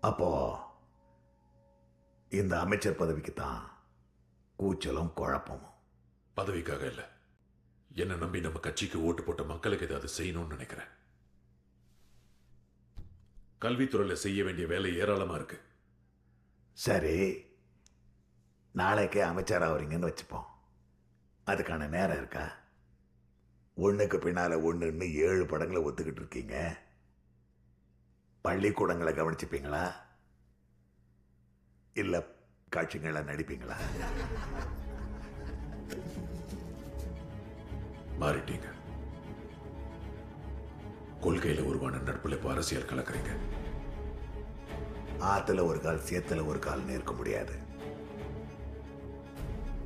அப்போ இந்த அமைச்சர் பதவிக்கு தான் கூச்சலும் குழப்பமும். பதவிக்காக இல்லை, என்ன நம்பி நம்ம கட்சிக்கு ஓட்டு போட்ட மக்களுக்கு ஏதாவது செய்யணும்னு நினைக்கிறேன். கல்வித்துறையில் செய்ய வேண்டிய வேலை ஏராளமா இருக்கு. சரி, நாளைக்கே அமைச்சர் ஆகுறீங்கன்னு வச்சுப்போம். அதுக்கான நேரம் இருக்கா? ஒன்றுக்கு பின்னால ஒன்றுன்னு 7 படங்களை ஒத்துக்கிட்டு இருக்கீங்க. பள்ளிக்கூடங்களை கவனிச்சுப்பீங்களா இல்லை காட்சிகளை நடிப்பீங்களா? மாறிட்டீங்க. கொள்கையில உருவான நட்புல இப்ப அரசியல் கலக்குறீங்க. ஆத்துல ஒரு கால் சேத்துல ஒரு கால் இருக்க முடியாது.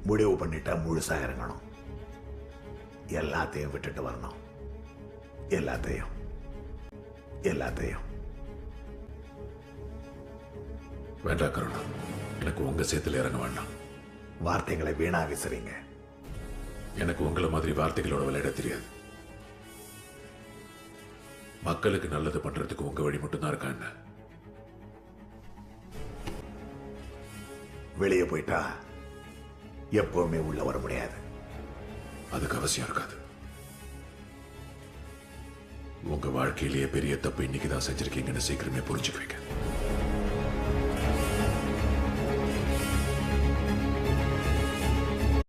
முடிவு பண்ணிட்டா முழுசா இறங்கணும். எல்லாத்தையும் விட்டுட்டு வரணும். எல்லாத்தையும் எல்லாத்தையும். வேண்டாம் கருணா, எனக்கு உங்க சேத்துல இறங்க வேண்டாம். வார்த்தைகளை வீணா வீசுறீங்க. எனக்கு உங்களை மாதிரி வார்த்தைகளோட விளையாட தெரியாது. மக்களுக்கு நல்லது பண்றதுக்கு உங்க வழி மட்டும்தான் இருக்கா என்ன? வெளியே போயிட்டா எப்பவுமே உள்ள வர முடியாது. அதுக்கு அவசியம் இருக்காது. உங்க வாழ்க்கையிலேயே பெரிய தப்பு இன்னைக்குதான் செஞ்சிருக்கீங்கன்னு சீக்கிரமே புரிஞ்சுக்குவீங்க.